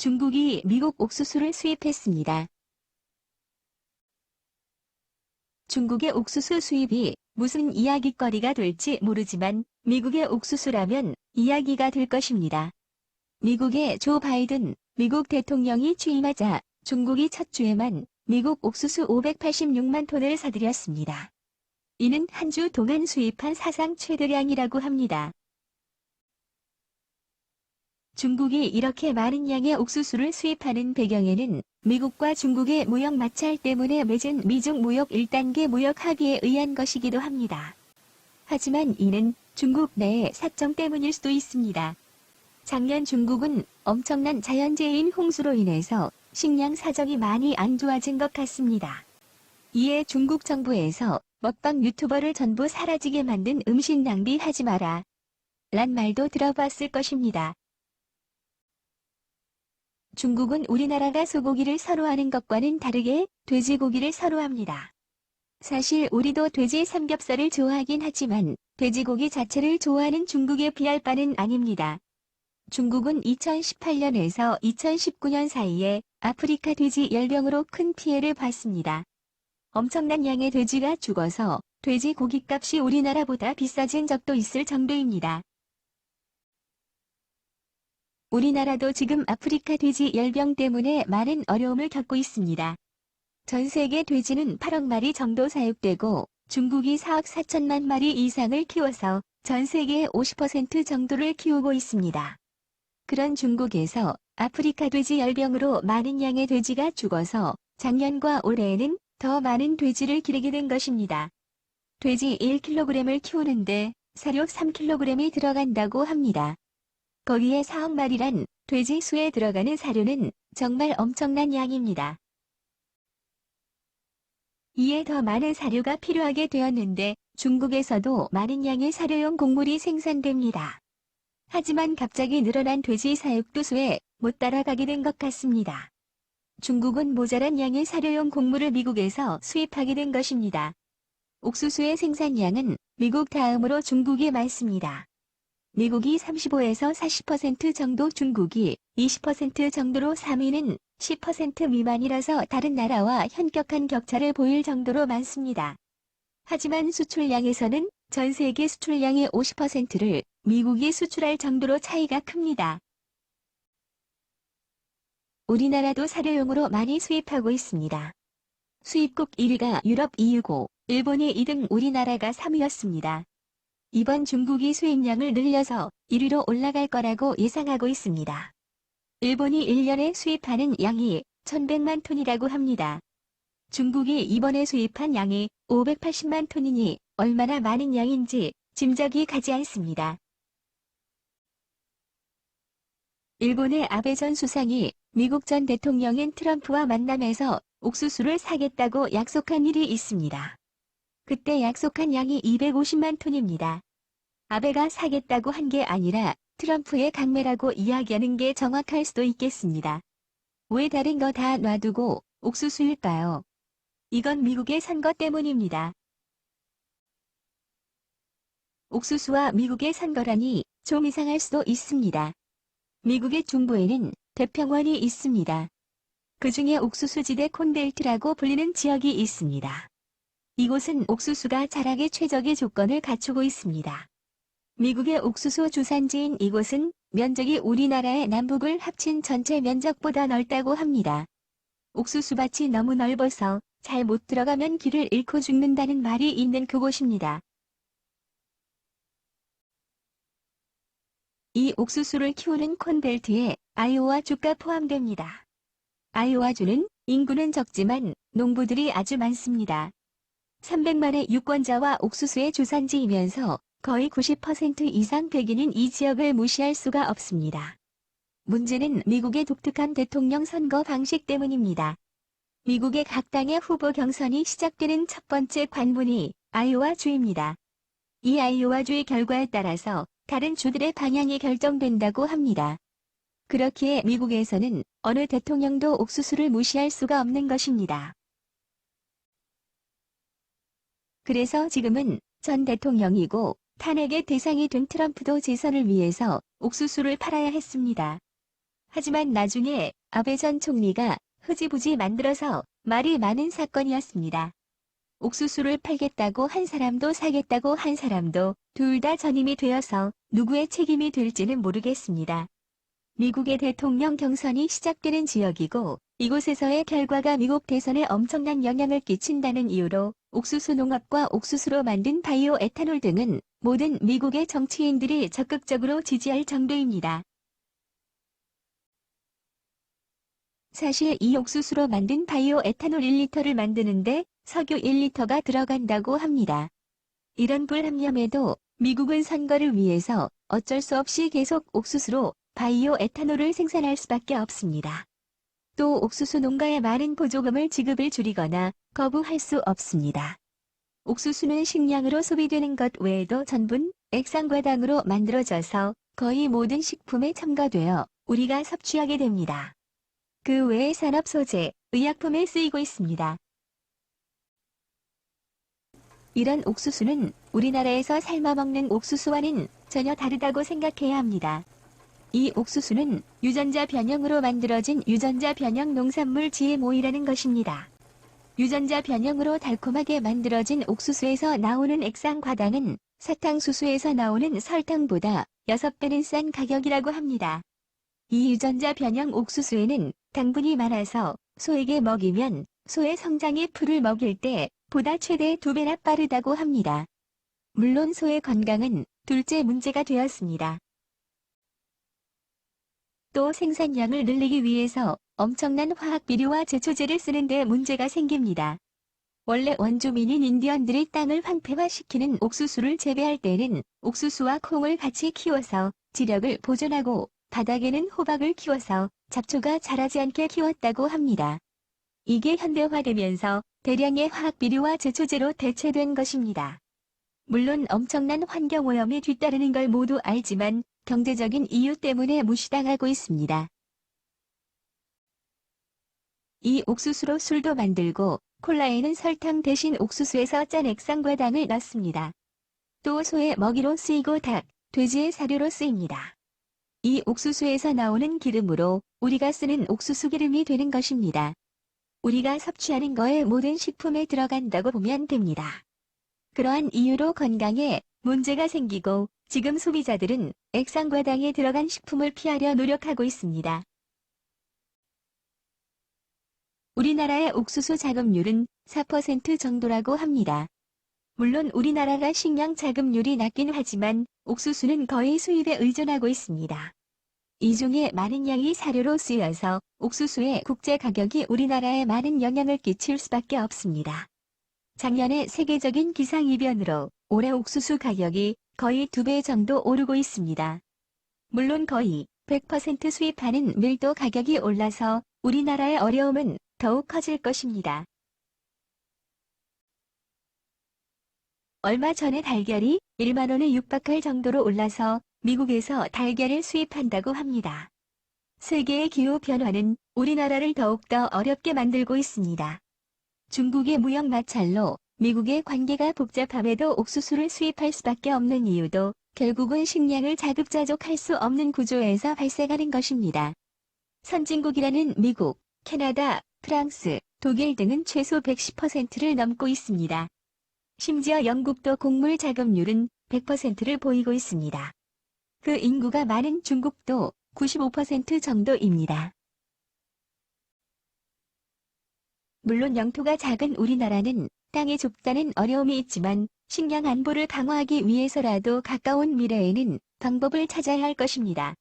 중국이 미국 옥수수를 수입했습니다. 중국의 옥수수 수입이 무슨 이야깃거리가 될지 모르지만 미국의 옥수수라면 이야기가 될 것입니다. 미국의 조 바이든 미국 대통령이 취임하자 중국이 첫 주에만 미국 옥수수 586만 톤을 사들였습니다. 이는 한 주 동안 수입한 사상 최대량이라고 합니다. 중국이 이렇게 많은 양의 옥수수를 수입하는 배경에는 미국과 중국의 무역 마찰 때문에 맺은 미중 무역 1단계 무역 합의에 의한 것이기도 합니다. 하지만 이는 중국 내의 사정 때문일 수도 있습니다. 작년 중국은 엄청난 자연재해인 홍수로 인해서 식량 사정이 많이 안 좋아진 것 같습니다. 이에 중국 정부에서 먹방 유튜버를 전부 사라지게 만든 음식 낭비하지 마라 란 말도 들어봤을 것입니다. 중국은 우리나라가 소고기를 선호하는 것과는 다르게 돼지고기를 선호합니다. 사실 우리도 돼지 삼겹살을 좋아하긴 하지만 돼지고기 자체를 좋아하는 중국에 비할 바는 아닙니다. 중국은 2018년에서 2019년 사이에 아프리카 돼지 열병으로 큰 피해를 봤습니다. 엄청난 양의 돼지가 죽어서 돼지 고기값이 우리나라보다 비싸진 적도 있을 정도입니다. 우리나라도 지금 아프리카 돼지 열병 때문에 많은 어려움을 겪고 있습니다. 전 세계 돼지는 8억 마리 정도 사육되고 중국이 4억 4천만 마리 이상을 키워서 전 세계의 50% 정도를 키우고 있습니다. 그런 중국에서 아프리카 돼지 열병으로 많은 양의 돼지가 죽어서 작년과 올해에는 더 많은 돼지를 기르게 된 것입니다. 돼지 1kg을 키우는데 사료 3kg이 들어간다고 합니다. 거기에 4억 마리란 돼지 수에 들어가는 사료는 정말 엄청난 양입니다. 이에 더 많은 사료가 필요하게 되었는데 중국에서도 많은 양의 사료용 곡물이 생산됩니다. 하지만 갑자기 늘어난 돼지 사육도 수에 못 따라가게 된 것 같습니다. 중국은 모자란 양의 사료용 곡물을 미국에서 수입하게 된 것입니다. 옥수수의 생산량은 미국 다음으로 중국이 많습니다. 미국이 35에서 40% 정도, 중국이 20% 정도로 3위는 10% 미만이라서 다른 나라와 현격한 격차를 보일 정도로 많습니다. 하지만 수출량에서는 전 세계 수출량의 50%를 미국이 수출할 정도로 차이가 큽니다. 우리나라도 사료용으로 많이 수입하고 있습니다. 수입국 1위가 유럽 EU고 일본이 2등, 우리나라가 3위였습니다. 이번 중국이 수입량을 늘려서 1위로 올라갈 거라고 예상하고 있습니다. 일본이 1년에 수입하는 양이 1100만 톤이라고 합니다. 중국이 이번에 수입한 양이 580만 톤이니 얼마나 많은 양인지 짐작이 가지 않습니다. 일본의 아베 전 수상이 미국 전 대통령인 트럼프와 만남에서 옥수수를 사겠다고 약속한 일이 있습니다. 그때 약속한 양이 250만 톤입니다. 아베가 사겠다고 한 게 아니라 트럼프의 강매라고 이야기하는 게 정확할 수도 있겠습니다. 왜 다른 거 다 놔두고 옥수수일까요? 이건 미국의 선거 때문입니다. 옥수수와 미국의 선거라니 좀 이상할 수도 있습니다. 미국의 중부에는 대평원이 있습니다. 그 중에 옥수수지대 콘벨트라고 불리는 지역이 있습니다. 이곳은 옥수수가 자라기 최적의 조건을 갖추고 있습니다. 미국의 옥수수 주산지인 이곳은 면적이 우리나라의 남북을 합친 전체 면적보다 넓다고 합니다. 옥수수밭이 너무 넓어서 잘 못 들어가면 길을 잃고 죽는다는 말이 있는 그곳입니다. 이 옥수수를 키우는 콘벨트에 아이오와주가 포함됩니다. 아이오와주는 인구는 적지만 농부들이 아주 많습니다. 300만의 유권자와 옥수수의 주산지이면서 거의 90% 이상 백인인 이 지역을 무시할 수가 없습니다. 문제는 미국의 독특한 대통령 선거 방식 때문입니다. 미국의 각 당의 후보 경선이 시작되는 첫 번째 관문이 아이오와주입니다. 이 아이오와주의 결과에 따라서 다른 주들의 방향이 결정된다고 합니다. 그렇기에 미국에서는 어느 대통령도 옥수수를 무시할 수가 없는 것입니다. 그래서 지금은 전 대통령이고 탄핵의 대상이 된 트럼프도 재선을 위해서 옥수수를 팔아야 했습니다. 하지만 나중에 아베 전 총리가 흐지부지 만들어서 말이 많은 사건이었습니다. 옥수수를 팔겠다고 한 사람도 사겠다고 한 사람도 둘 다 전임이 되어서 누구의 책임이 될지는 모르겠습니다. 미국의 대통령 경선이 시작되는 지역이고 이곳에서의 결과가 미국 대선에 엄청난 영향을 끼친다는 이유로 옥수수 농업과 옥수수로 만든 바이오 에탄올 등은 모든 미국의 정치인들이 적극적으로 지지할 정도입니다. 사실 이 옥수수로 만든 바이오 에탄올 1리터를 만드는데 석유 1리터가 들어간다고 합니다. 이런 불합리함에도 미국은 선거를 위해서 어쩔 수 없이 계속 옥수수로 바이오 에탄올을 생산할 수밖에 없습니다. 또 옥수수 농가에 많은 보조금을 지급을 줄이거나 거부할 수 없습니다. 옥수수는 식량으로 소비되는 것 외에도 전분, 액상과당으로 만들어져서 거의 모든 식품에 첨가되어 우리가 섭취하게 됩니다. 그 외에 산업 소재, 의약품에 쓰이고 있습니다. 이런 옥수수는 우리나라에서 삶아먹는 옥수수와는 전혀 다르다고 생각해야 합니다. 이 옥수수는 유전자 변형으로 만들어진 유전자 변형 농산물 GMO이라는 것입니다. 유전자 변형으로 달콤하게 만들어진 옥수수에서 나오는 액상과당은 사탕수수에서 나오는 설탕보다 6배는 싼 가격이라고 합니다. 이 유전자 변형 옥수수에는 당분이 많아서 소에게 먹이면 소의 성장에 풀을 먹일 때 보다 최대 2배나 빠르다고 합니다. 물론 소의 건강은 둘째 문제가 되었습니다. 또 생산량을 늘리기 위해서 엄청난 화학 비료와 제초제를 쓰는데 문제가 생깁니다. 원래 원주민인 인디언들이 땅을 황폐화시키는 옥수수를 재배할 때는 옥수수와 콩을 같이 키워서 지력을 보존하고 바닥에는 호박을 키워서 잡초가 자라지 않게 키웠다고 합니다. 이게 현대화되면서 대량의 화학 비료와 제초제로 대체된 것입니다. 물론 엄청난 환경오염이 뒤따르는 걸 모두 알지만 경제적인 이유 때문에 무시당하고 있습니다. 이 옥수수로 술도 만들고 콜라에는 설탕 대신 옥수수에서 짠 액상과당을 넣습니다. 또 소의 먹이로 쓰이고 닭, 돼지의 사료로 쓰입니다. 이 옥수수에서 나오는 기름으로 우리가 쓰는 옥수수 기름이 되는 것입니다. 우리가 섭취하는 거의 모든 식품에 들어간다고 보면 됩니다. 그러한 이유로 건강에 문제가 생기고 지금 소비자들은 액상과당에 들어간 식품을 피하려 노력하고 있습니다. 우리나라의 옥수수 자급률은 4% 정도라고 합니다. 물론 우리나라가 식량 자급률이 낮긴 하지만 옥수수는 거의 수입에 의존하고 있습니다. 이 중에 많은 양이 사료로 쓰여서 옥수수의 국제 가격이 우리나라에 많은 영향을 끼칠 수밖에 없습니다. 작년에 세계적인 기상이변으로 올해 옥수수 가격이 거의 2배 정도 오르고 있습니다. 물론 거의 100% 수입하는 밀도 가격이 올라서 우리나라의 어려움은 더욱 커질 것입니다. 얼마 전에 달걀이 1만 원에 육박할 정도로 올라서 미국에서 달걀을 수입한다고 합니다. 세계의 기후 변화는 우리나라를 더욱더 어렵게 만들고 있습니다. 중국의 무역 마찰로 미국의 관계가 복잡함에도 옥수수를 수입할 수밖에 없는 이유도 결국은 식량을 자급자족할 수 없는 구조에서 발생하는 것입니다. 선진국이라는 미국, 캐나다, 프랑스, 독일 등은 최소 110%를 넘고 있습니다. 심지어 영국도 곡물 자급률은 100%를 보이고 있습니다. 그 인구가 많은 중국도 95% 정도입니다. 물론 영토가 작은 우리나라는 땅이 좁다는 어려움이 있지만 식량 안보를 강화하기 위해서라도 가까운 미래에는 방법을 찾아야 할 것입니다.